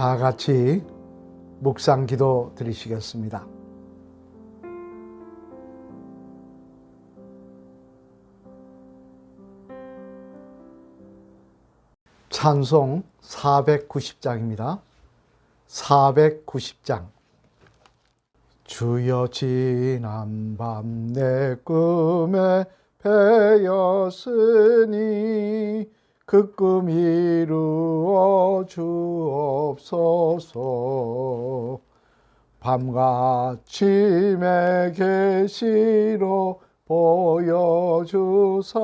다 같이 묵상 기도 드리시겠습니다. 찬송 490장입니다. 490장. 주여 지난 밤 내 꿈에 배였으니 그 꿈 이루어 주옵소서. 밤과 아침의 계시로 보여주사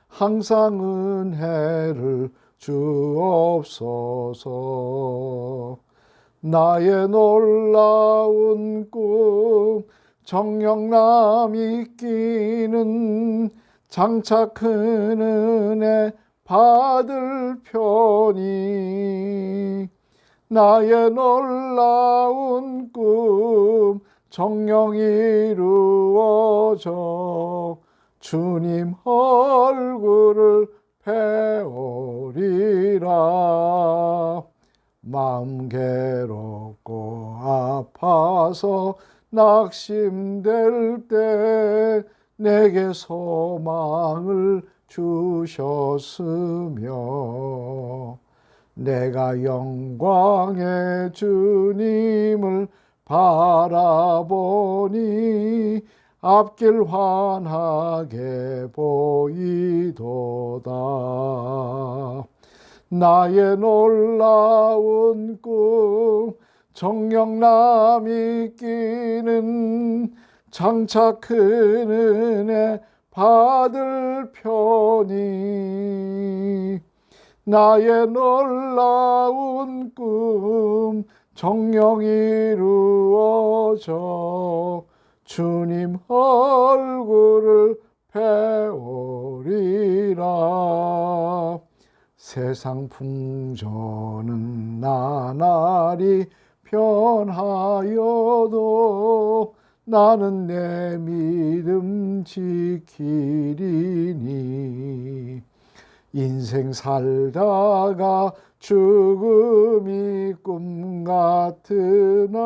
항상 은혜를 주옵소서. 나의 놀라운 꿈 정령남 이끼는 장차 큰 은혜 받을 편이. 나의 놀라운 꿈 정령 이루어져 주님 얼굴을 배우리라. 마음 괴롭고 아파서 낙심될 때 내게 소망을 주셨으며 내가 영광의 주님을 바라보니 앞길 환하게 보이도다. 나의 놀라운 꿈 정령남 이끼는 장차 큰 은혜 받을 편이. 나의 놀라운 꿈 정령 이루어져 주님 얼굴을 배우리라. 세상 풍조는 나날이 변하여도 나는 내 믿음 지키리니. 인생 살다가 죽음이 꿈 같으나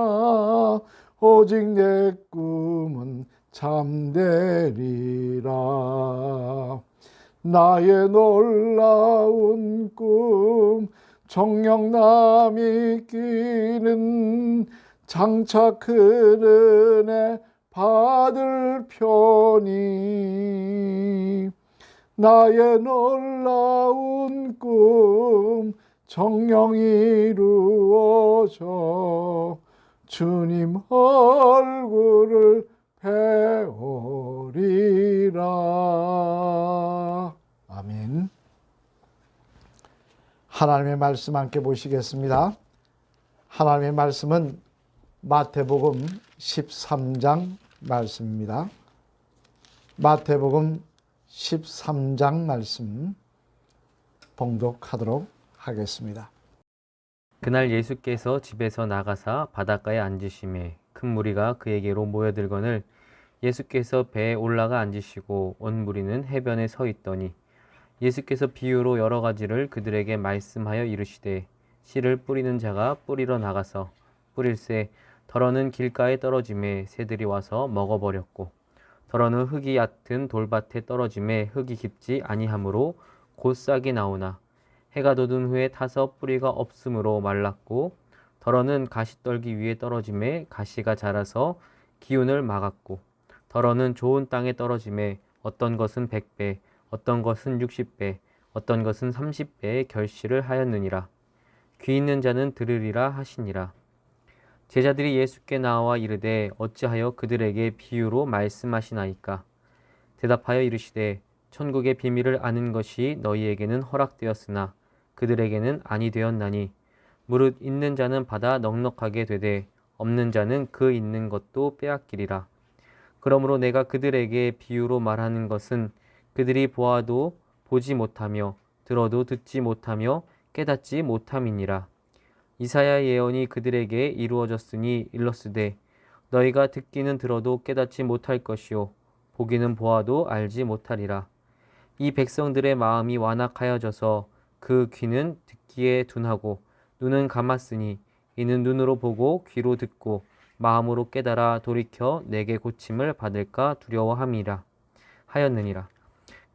오직 내 꿈은 참되리라. 나의 놀라운 꿈 정령남 이끼는 장차 큰 은혜 받을 편이. 나의 놀라운 꿈 정령 이루어져 주님 얼굴을 배우리라. 아멘. 하나님의 말씀 함께 보시겠습니다. 하나님의 말씀은 마태복음 13장 말씀입니다. 마태복음 13장 말씀 봉독하도록 하겠습니다. 그날 예수께서 집에서 나가사 바닷가에 앉으시매 큰 무리가 그에게로 모여들거늘 예수께서 배에 올라가 앉으시고 온 무리는 해변에 서 있더니 예수께서 비유로 여러 가지를 그들에게 말씀하여 이르시되 씨를 뿌리는 자가 뿌리러 나가서 뿌릴새 더러는 길가에 떨어지매 새들이 와서 먹어버렸고 더러는 흙이 얕은 돌밭에 떨어지매 흙이 깊지 아니하므로 곧 싹이 나오나 해가 돋은 후에 타서 뿌리가 없으므로 말랐고 더러는 가시떨기 위에 떨어지매 가시가 자라서 기운을 막았고 더러는 좋은 땅에 떨어지매 어떤 것은 100배 어떤 것은 60배 어떤 것은 30배의 결실을 하였느니라. 귀 있는 자는 들으리라 하시니라. 제자들이 예수께 나와 이르되 어찌하여 그들에게 비유로 말씀하시나이까. 대답하여 이르시되 천국의 비밀을 아는 것이 너희에게는 허락되었으나 그들에게는 아니 되었나니 무릇 있는 자는 받아 넉넉하게 되되 없는 자는 그 있는 것도 빼앗기리라. 그러므로 내가 그들에게 비유로 말하는 것은 그들이 보아도 보지 못하며 들어도 듣지 못하며 깨닫지 못함이니라. 이사야 예언이 그들에게 이루어졌으니 일렀으되 너희가 듣기는 들어도 깨닫지 못할 것이요 보기는 보아도 알지 못하리라. 이 백성들의 마음이 완악하여져서 그 귀는 듣기에 둔하고 눈은 감았으니 이는 눈으로 보고 귀로 듣고 마음으로 깨달아 돌이켜 내게 고침을 받을까 두려워함이라 하였느니라.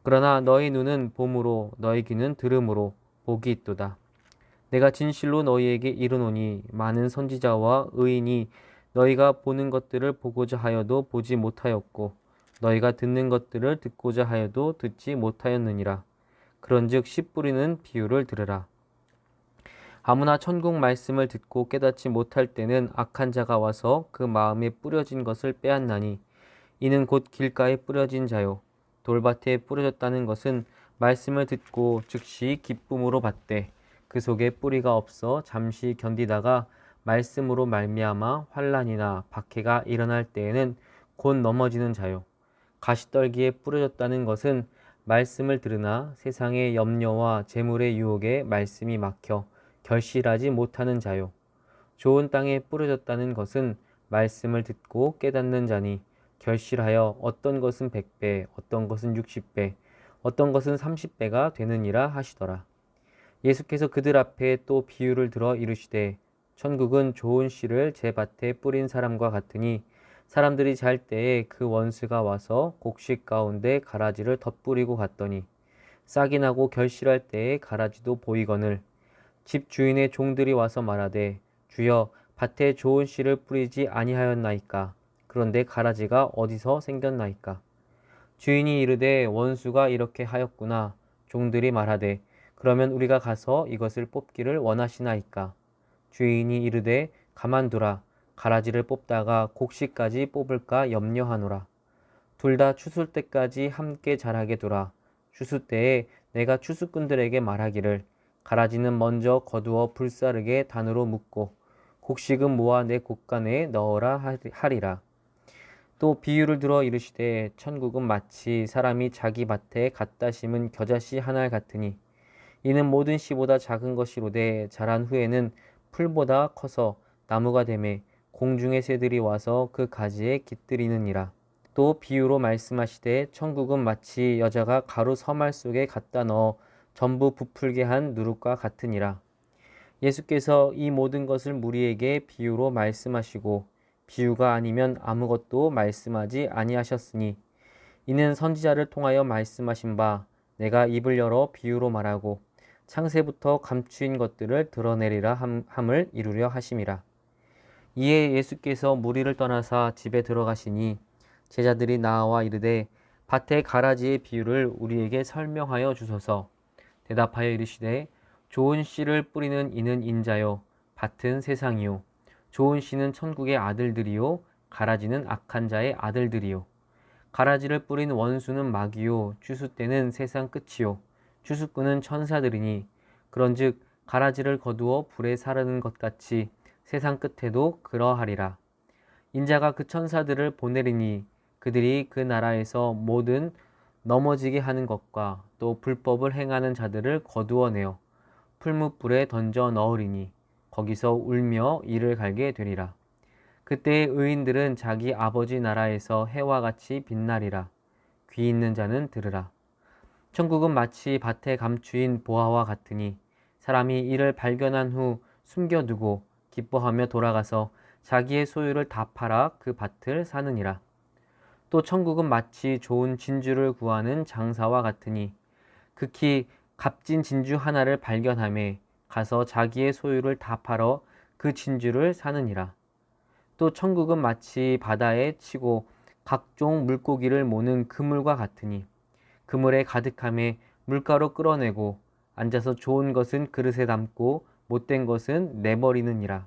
그러나 너희 눈은 봄으로 너희 귀는 들음으로 복이 있도다. 내가 진실로 너희에게 이르노니 많은 선지자와 의인이 너희가 보는 것들을 보고자 하여도 보지 못하였고 너희가 듣는 것들을 듣고자 하여도 듣지 못하였느니라. 그런즉 씨 뿌리는 비유를 들으라. 아무나 천국 말씀을 듣고 깨닫지 못할 때는 악한 자가 와서 그 마음에 뿌려진 것을 빼앗나니 이는 곧 길가에 뿌려진 자요 돌밭에 뿌려졌다는 것은 말씀을 듣고 즉시 기쁨으로 받되 그 속에 뿌리가 없어 잠시 견디다가 말씀으로 말미암아 환난이나 박해가 일어날 때에는 곧 넘어지는 자요. 가시떨기에 뿌려졌다는 것은 말씀을 들으나 세상의 염려와 재물의 유혹에 말씀이 막혀 결실하지 못하는 자요. 좋은 땅에 뿌려졌다는 것은 말씀을 듣고 깨닫는 자니 결실하여 어떤 것은 100배, 어떤 것은 60배, 어떤 것은 30배가 되느니라 하시더라. 예수께서 그들 앞에 또 비유를 들어 이르시되 천국은 좋은 씨를 제 밭에 뿌린 사람과 같으니 사람들이 잘 때에 그 원수가 와서 곡식 가운데 가라지를 덧뿌리고 갔더니 싹이 나고 결실할 때에 가라지도 보이거늘 집 주인의 종들이 와서 말하되 주여 밭에 좋은 씨를 뿌리지 아니하였나이까. 그런데 가라지가 어디서 생겼나이까. 주인이 이르되 원수가 이렇게 하였구나. 종들이 말하되 그러면 우리가 가서 이것을 뽑기를 원하시나이까. 주인이 이르되 가만두라. 가라지를 뽑다가 곡식까지 뽑을까 염려하노라. 둘 다 추술 때까지 함께 자라게 두라. 추수 때에 내가 추수꾼들에게 말하기를 가라지는 먼저 거두어 불사르게 단으로 묶고 곡식은 모아 내 곡간에 넣어라 하리라. 또 비유를 들어 이르시되 천국은 마치 사람이 자기 밭에 갖다 심은 겨자씨 한 알 같으니 이는 모든 씨보다 작은 것이로되 자란 후에는 풀보다 커서 나무가 되매 공중의 새들이 와서 그 가지에 깃들이느니라. 또 비유로 말씀하시되 천국은 마치 여자가 가루 서말 속에 갖다 넣어 전부 부풀게 한 누룩과 같으니라. 예수께서 이 모든 것을 무리에게 비유로 말씀하시고 비유가 아니면 아무것도 말씀하지 아니하셨으니 이는 선지자를 통하여 말씀하신 바 내가 입을 열어 비유로 말하고 창세부터 감추인 것들을 드러내리라 함을 이루려 하심이라. 이에 예수께서 무리를 떠나사 집에 들어가시니 제자들이 나와 이르되 밭의 가라지의 비유를 우리에게 설명하여 주소서. 대답하여 이르시되 좋은 씨를 뿌리는 이는 인자요 밭은 세상이요 좋은 씨는 천국의 아들들이요 가라지는 악한 자의 아들들이요 가라지를 뿌린 원수는 마귀요 추수 때는 세상 끝이요 추수꾼은 천사들이니 그런즉 가라지를 거두어 불에 사르는 것 같이 세상 끝에도 그러하리라. 인자가 그 천사들을 보내리니 그들이 그 나라에서 모든 넘어지게 하는 것과 또 불법을 행하는 자들을 거두어내어 풀무불에 던져 넣으리니 거기서 울며 이를 갈게 되리라. 그때의 의인들은 자기 아버지 나라에서 해와 같이 빛나리라. 귀 있는 자는 들으라. 천국은 마치 밭에 감추인 보화와 같으니 사람이 이를 발견한 후 숨겨두고 기뻐하며 돌아가서 자기의 소유를 다 팔아 그 밭을 사느니라. 또 천국은 마치 좋은 진주를 구하는 장사와 같으니 극히 값진 진주 하나를 발견하매 가서 자기의 소유를 다 팔어 그 진주를 사느니라. 또 천국은 마치 바다에 치고 각종 물고기를 모는 그물과 같으니 그물에 가득함에 물가로 끌어내고 앉아서 좋은 것은 그릇에 담고 못된 것은 내버리느니라.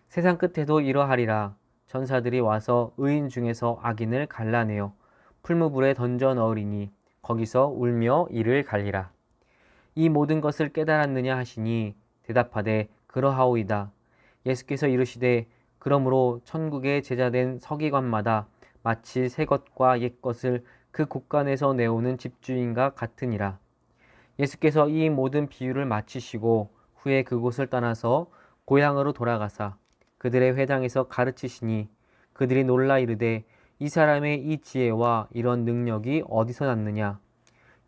세상 끝에도 이러하리라. 천사들이 와서 의인 중에서 악인을 갈라내어 풀무불에 던져 넣으리니 거기서 울며 이를 갈리라. 이 모든 것을 깨달았느냐 하시니 대답하되 그러하오이다. 예수께서 이르시되 그러므로 천국의 제자된 서기관마다 마치 새 것과 옛 것을 그 곳간에서 내오는 집주인과 같으니라. 예수께서 이 모든 비유를 마치시고 후에 그곳을 떠나서 고향으로 돌아가사 그들의 회당에서 가르치시니 그들이 놀라 이르되 이 사람의 이 지혜와 이런 능력이 어디서 났느냐?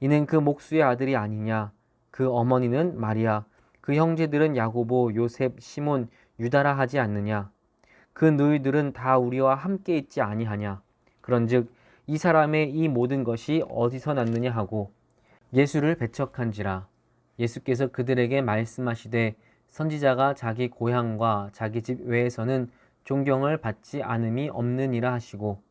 이는 그 목수의 아들이 아니냐? 그 어머니는 마리아, 그 형제들은 야고보, 요셉, 시몬, 유다라 하지 않느냐? 그 너희들은 다 우리와 함께 있지 아니하냐? 그런즉 이 사람의 이 모든 것이 어디서 났느냐 하고 예수를 배척한지라. 예수께서 그들에게 말씀하시되 선지자가 자기 고향과 자기 집 외에서는 존경을 받지 않음이 없느니라 하시고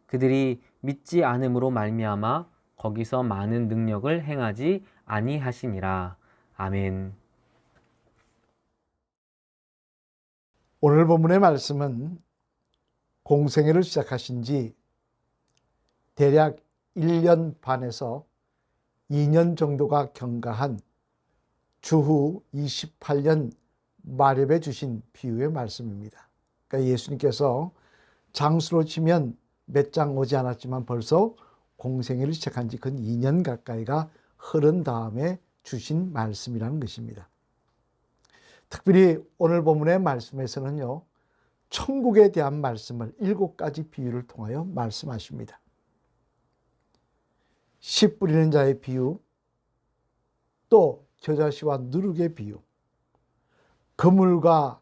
그들이 믿지 않음으로 말미암아 거기서 많은 능력을 행하지 아니하시니라. 아멘. 오늘 본문의 말씀은 공생애를 시작하신 지 대략 1년 반에서 2년 정도가 경과한 주후 28년 마렵에 주신 비유의 말씀입니다. 그러니까 예수님께서 장수로 치면 몇 장 오지 않았지만 벌써 공생애를 시작한 지 근 2년 가까이가 흐른 다음에 주신 말씀이라는 것입니다. 특별히 오늘 본문의 말씀에서는요, 천국에 대한 말씀을 7가지 비유를 통하여 말씀하십니다. 씨 뿌리는 자의 비유, 또 겨자씨와 누룩의 비유, 그물과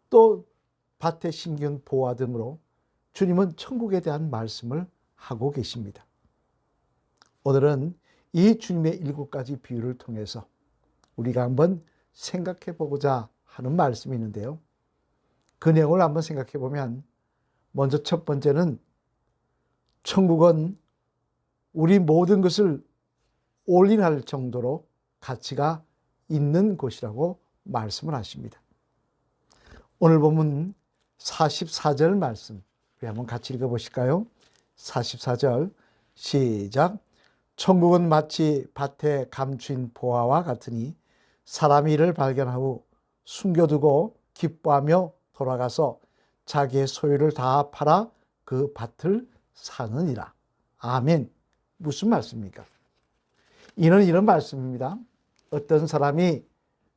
또 밭에 심기운 보화 등으로 주님은 천국에 대한 말씀을 하고 계십니다. 오늘은 이 주님의 7가지 비유를 통해서 우리가 한번 생각해 보고자 하는 말씀이 있는데요. 그 내용을 한번 생각해 보면 먼저 첫 번째는 천국은 우리 모든 것을 올인할 정도로 가치가 있는 곳이라고 말씀을 하십니다. 오늘 보면 44절 말씀 우리 한번 같이 읽어보실까요? 44절 시작. 천국은 마치 밭에 감추인 보화와 같으니 사람이 이를 발견하고 숨겨두고 기뻐하며 돌아가서 자기의 소유를 다 팔아 그 밭을 사느니라. 아멘. 무슨 말씀입니까? 이는 이런 말씀입니다. 어떤 사람이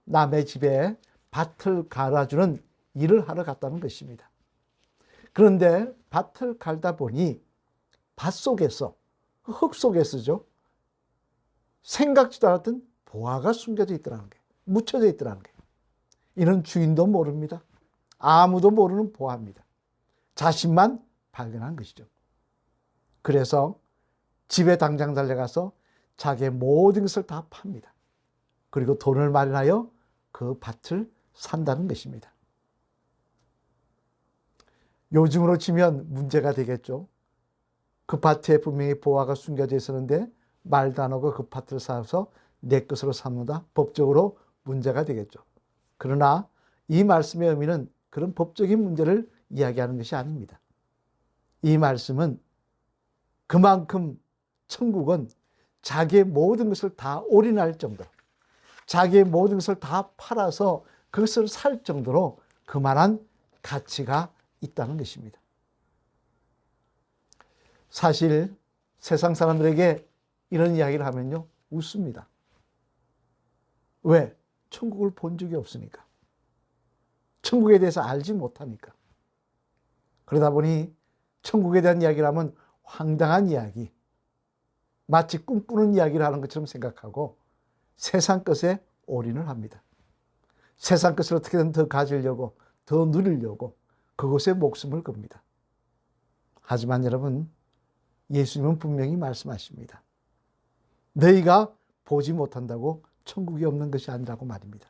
남의 집에 밭을 갈아주는 일을 하러 갔다는 것입니다. 그런데 밭을 갈다 보니 밭 속에서, 흙 속에서죠, 생각지도 않았던 보화가 숨겨져 있더라는 거예요. 묻혀져 있더라는 거예요. 이는 주인도 모릅니다. 아무도 모르는 보화입니다. 자신만 발견한 것이죠. 그래서 집에 당장 달려가서 자기의 모든 것을 다 팝니다. 그리고 돈을 마련하여 그 밭을 산다는 것입니다. 요즘으로 치면 문제가 되겠죠. 그 밭에 분명히 보화가 숨겨져 있었는데 말도 안 하고 그 밭을 사서 내 것으로 삼는다. 법적으로 문제가 되겠죠. 그러나 이 말씀의 의미는 그런 법적인 문제를 이야기하는 것이 아닙니다. 이 말씀은 그만큼 천국은 자기의 모든 것을 다 올인할 정도로, 자기의 모든 것을 다 팔아서 그것을 살 정도로 그만한 가치가 있다는 것입니다. 사실 세상 사람들에게 이런 이야기를 하면요, 웃습니다. 왜? 천국을 본 적이 없으니까. 천국에 대해서 알지 못하니까. 그러다 보니 천국에 대한 이야기를 하면 황당한 이야기, 마치 꿈꾸는 이야기를 하는 것처럼 생각하고 세상 것에 올인을 합니다. 세상 것을 어떻게든 더 가지려고, 더 누리려고 그것에 목숨을 겁니다. 하지만 여러분, 예수님은 분명히 말씀하십니다. 너희가 보지 못한다고 천국이 없는 것이 아니라고 말입니다.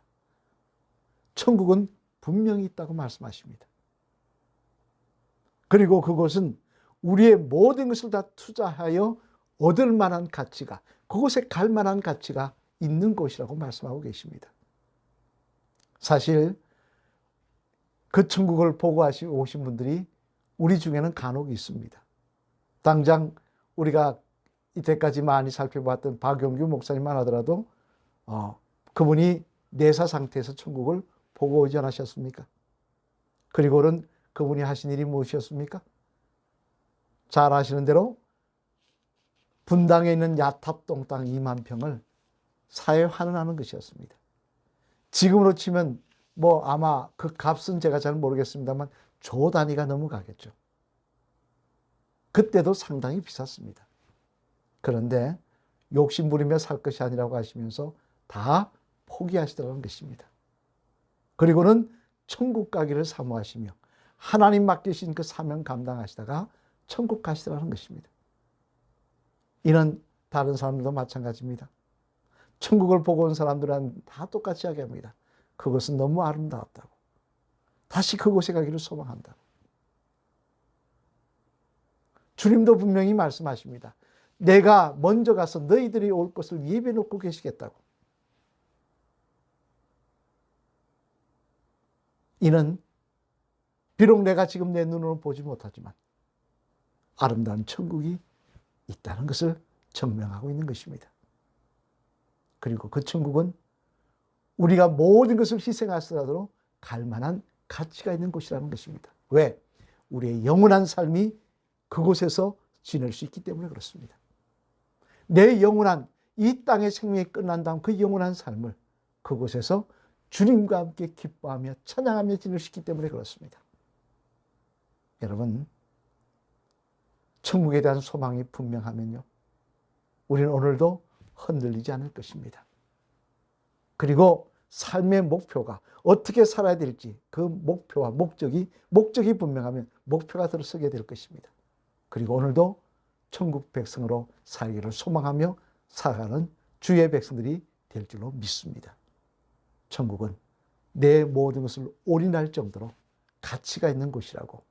천국은 분명히 있다고 말씀하십니다. 그리고 그것은 우리의 모든 것을 다 투자하여 얻을 만한 가치가, 그곳에 갈 만한 가치가 있는 곳이라고 말씀하고 계십니다. 사실 그 천국을 보고 오신 분들이 우리 중에는 간혹 있습니다. 당장 우리가 이때까지 많이 살펴봤던 박용규 목사님만 하더라도 그분이 내사 상태에서 천국을 보고 오지 않으셨습니까? 그리고는 그분이 하신 일이 무엇이었습니까? 잘 아시는 대로 분당에 있는 야탑동 땅 2만 평을 사회 환원하는 것이었습니다. 지금으로 치면 아마 그 값은 제가 잘 모르겠습니다만 조 단위가 넘어가겠죠. 그때도 상당히 비쌌습니다. 그런데 욕심 부리며 살 것이 아니라고 하시면서 다 포기하시더라는 것입니다. 그리고는 천국 가기를 사모하시며 하나님 맡기신 그 사명 감당하시다가 천국 가시더라는 것입니다. 이는 다른 사람들도 마찬가지입니다. 천국을 보고 온 사람들은 다 똑같이 이야기합니다. 그것은 너무 아름다웠다고. 다시 그곳에 가기를 소망한다고. 주님도 분명히 말씀하십니다. 내가 먼저 가서 너희들이 올 것을 예비해 놓고 계시겠다고. 이는 비록 내가 지금 내 눈으로 보지 못하지만 아름다운 천국이 있다는 것을 증명하고 있는 것입니다. 그리고 그 천국은 우리가 모든 것을 희생하더라도 갈 만한 가치가 있는 곳이라는 것입니다. 왜? 우리의 영원한 삶이 그곳에서 지낼 수 있기 때문에 그렇습니다. 내 영원한 이 땅의 생명이 끝난 다음 그 영원한 삶을 그곳에서 주님과 함께 기뻐하며 찬양하며 지낼 수 있기 때문에 그렇습니다. 여러분, 천국에 대한 소망이 분명하면요, 우리는 오늘도 흔들리지 않을 것입니다. 그리고 삶의 목표가 어떻게 살아야 될지 그 목표와 목적이 분명하면 목표가 들어서게 될 것입니다. 그리고 오늘도 천국 백성으로 살기를 소망하며 살아가는 주의 백성들이 될 줄로 믿습니다. 천국은 내 모든 것을 올인할 정도로 가치가 있는 곳이라고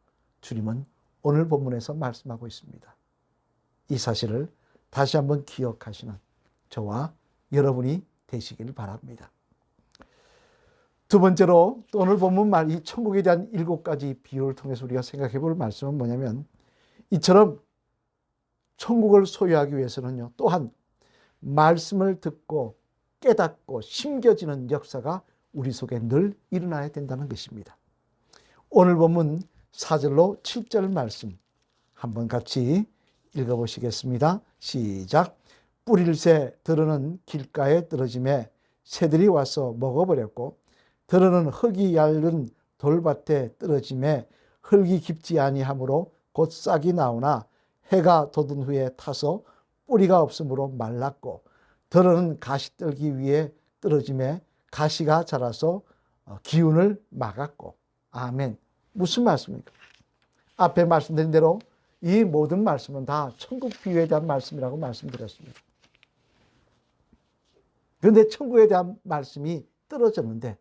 주님은 오늘 본문에서 말씀하고 있습니다. 이 사실을 다시 한번 기억하시는 저와 여러분이 되시길 바랍니다. 두 번째로 또 오늘 본문 말 이 천국에 대한 7가지 비유를 통해서 우리가 생각해 볼 말씀은 뭐냐면, 이처럼 천국을 소유하기 위해서는요, 또한 말씀을 듣고 깨닫고 심겨지는 역사가 우리 속에 늘 일어나야 된다는 것입니다. 오늘 본문 4절로 7절 말씀 한번 같이 읽어보시겠습니다. 시작. 뿌릴새 들으는 길가에 떨어짐에 새들이 와서 먹어버렸고, 들으는 흙이 얇은 돌밭에 떨어짐에 흙이 깊지 아니하므로 곧 싹이 나오나 해가 돋은 후에 타서 뿌리가 없으므로 말랐고, 들으는 가시떨기 위에 떨어짐에 가시가 자라서 기운을 막았고. 아멘. 무슨 말씀입니까? 앞에 말씀드린 대로 이 모든 말씀은 다 천국 비유에 대한 말씀이라고 말씀드렸습니다. 그런데 천국에 대한 말씀이 떨어졌는데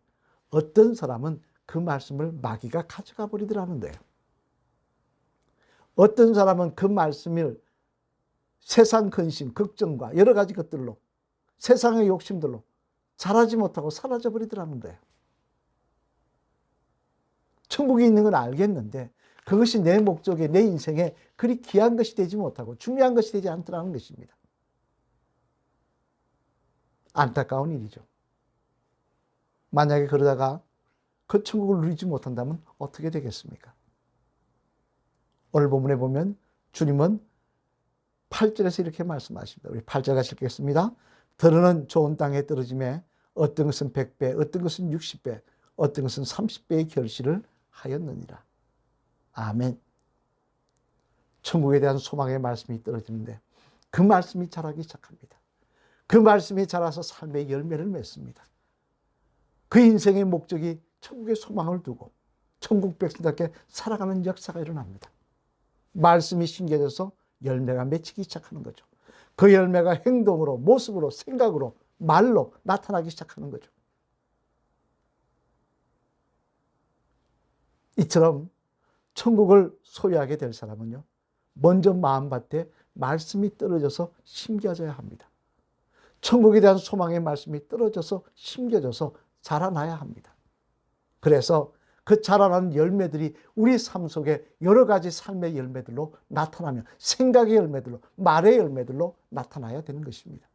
어떤 사람은 그 말씀을 마귀가 가져가 버리더라는 거예요. 어떤 사람은 그 말씀을 세상 근심, 걱정과 여러 가지 것들로, 세상의 욕심들로 자라지 못하고 사라져 버리더라는 거예요. 천국이 있는 건 알겠는데 그것이 내 목적에, 내 인생에 그리 귀한 것이 되지 못하고 중요한 것이 되지 않더라는 것입니다. 안타까운 일이죠. 만약에 그러다가 그 천국을 누리지 못한다면 어떻게 되겠습니까? 오늘 본문에 보면 주님은 8절에서 이렇게 말씀하십니다. 우리 8절 같이 읽겠습니다. 들으는 좋은 땅에 떨어짐에 어떤 것은 100배, 어떤 것은 60배, 어떤 것은 30배의 결실을 하였느니라. 아멘. 천국에 대한 소망의 말씀이 떨어지는데 그 말씀이 자라기 시작합니다. 그 말씀이 자라서 삶의 열매를 맺습니다. 그 인생의 목적이 천국의 소망을 두고 천국 백성답게 살아가는 역사가 일어납니다. 말씀이 심겨져서 열매가 맺히기 시작하는 거죠. 그 열매가 행동으로, 모습으로, 생각으로, 말로 나타나기 시작하는 거죠. 이처럼 천국을 소유하게 될 사람은요, 먼저 마음밭에 말씀이 떨어져서 심겨져야 합니다. 천국에 대한 소망의 말씀이 떨어져서 심겨져서 자라나야 합니다. 그래서 그 자라난 열매들이 우리 삶 속에 여러 가지 삶의 열매들로 나타나며 생각의 열매들로, 말의 열매들로 나타나야 되는 것입니다.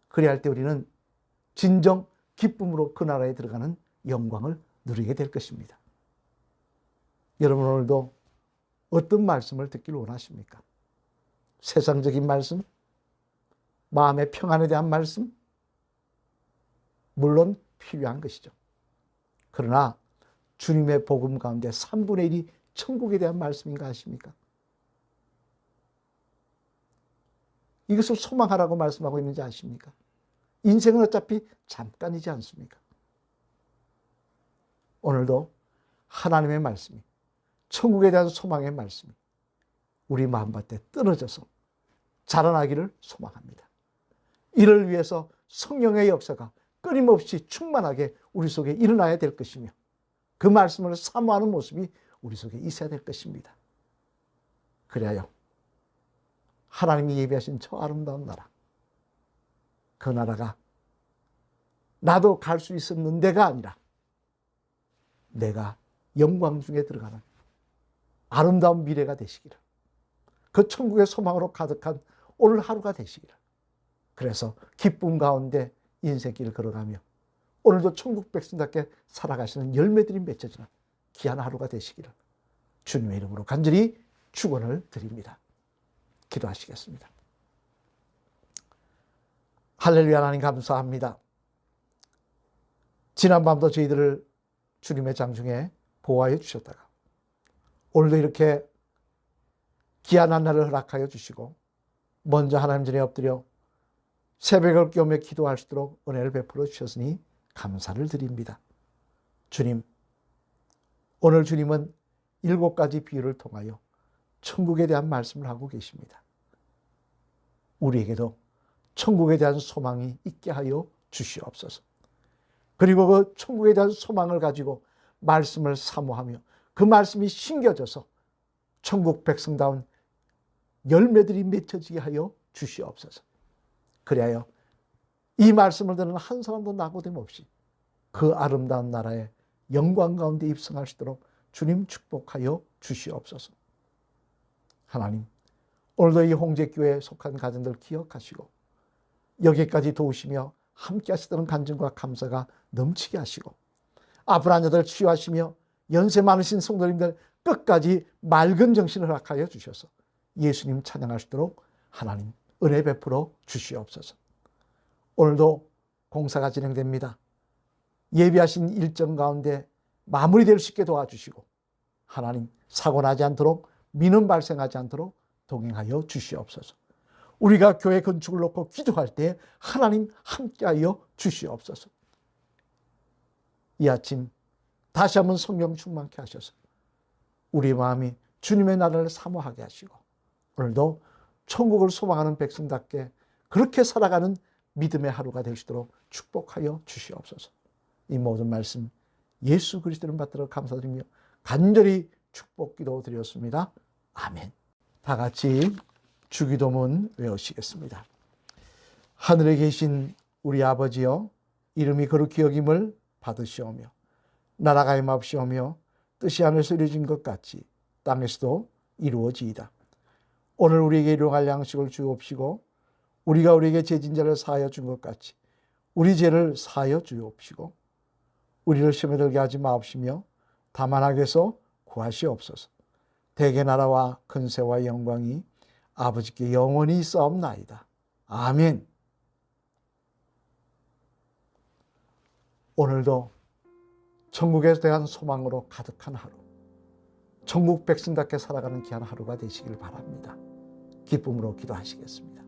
그래야 할 때 우리는 진정 기쁨으로 그 나라에 들어가는 영광을 누리게 될 것입니다. 여러분, 오늘도 어떤 말씀을 듣기를 원하십니까? 세상적인 말씀? 마음의 평안에 대한 말씀? 물론 필요한 것이죠. 그러나 주님의 복음 가운데 3분의 1이 천국에 대한 말씀인가 하십니까? 이것을 소망하라고 말씀하고 있는지 아십니까? 인생은 어차피 잠깐이지 않습니까? 오늘도 하나님의 말씀이, 천국에 대한 소망의 말씀이 우리 마음밭에 떨어져서 자라나기를 소망합니다. 이를 위해서 성령의 역사가 끊임없이 충만하게 우리 속에 일어나야 될 것이며, 그 말씀을 사모하는 모습이 우리 속에 있어야 될 것입니다. 그래야 하나님이 예비하신 저 아름다운 나라, 그 나라가 나도 갈 수 있었는데가 아니라 내가 영광 중에 들어가는 아름다운 미래가 되시기를, 그 천국의 소망으로 가득한 오늘 하루가 되시기를, 그래서 기쁨 가운데 인생길을 걸어가며 오늘도 천국 백성답게 살아가시는 열매들이 맺혀지는 귀한 하루가 되시기를 주님의 이름으로 간절히 축원을 드립니다. 기도하시겠습니다. 할렐루야. 하나님 감사합니다. 지난밤도 저희들을 주님의 장중에 보호하여 주셨다가 오늘도 이렇게 귀한 한 날을 허락하여 주시고 먼저 하나님 전에 엎드려 새벽을 깨우며 기도할 수 있도록 은혜를 베풀어 주셨으니 감사를 드립니다. 주님, 오늘 주님은 7가지 비유를 통하여 천국에 대한 말씀을 하고 계십니다. 우리에게도 천국에 대한 소망이 있게 하여 주시옵소서. 그리고 그 천국에 대한 소망을 가지고 말씀을 사모하며 그 말씀이 심겨져서 천국 백성다운 열매들이 맺혀지게 하여 주시옵소서. 그래야 이 말씀을 듣는 한 사람도 낙오됨 없이 그 아름다운 나라의 영광 가운데 입성할 수 있도록 주님 축복하여 주시옵소서. 하나님, 오늘도 이 홍제교회에 속한 가정들 기억하시고 여기까지 도우시며 함께 하시던 간증과 감사가 넘치게 하시고 아프한 자들 치유하시며 연세 많으신 성도님들 끝까지 맑은 정신을 허락하여 주셔서 예수님 찬양할 수 있도록 하나님 은혜 베풀어 주시옵소서. 오늘도 공사가 진행됩니다. 예비하신 일정 가운데 마무리될 수 있게 도와주시고 하나님 사고 나지 않도록 민원 발생하지 않도록 동행하여 주시옵소서. 우리가 교회 건축을 놓고 기도할 때 하나님 함께하여 주시옵소서. 이 아침 다시 한번 성령 충만케 하셔서 우리 마음이 주님의 나라를 사모하게 하시고 오늘도 천국을 소망하는 백성답게 그렇게 살아가는 믿음의 하루가 되시도록 축복하여 주시옵소서. 이 모든 말씀 예수 그리스도를 받들어 감사드리며 간절히 축복 기도 드렸습니다. 아멘. 다 같이 주기도문 외우시겠습니다. 하늘에 계신 우리 아버지여, 이름이 거룩히 여김을 받으시오며 나라가 임합시오며 뜻이 하늘에서 이루어진 것 같이 땅에서도 이루어지이다. 오늘 우리에게 일용할 양식을 주옵시고 우리가 우리에게 죄진 자를 사하여 준 것 같이 우리 죄를 사하여 주옵시고 우리를 시험에 들게 하지 마옵시며 다만 악에서 구하시옵소서. 대개 나라와 근세와 영광이 아버지께 영원히 있사옵나이다. 아멘. 오늘도 천국에 대한 소망으로 가득한 하루, 천국 백성답게 살아가는 귀한 하루가 되시길 바랍니다. 기쁨으로 기도하시겠습니다.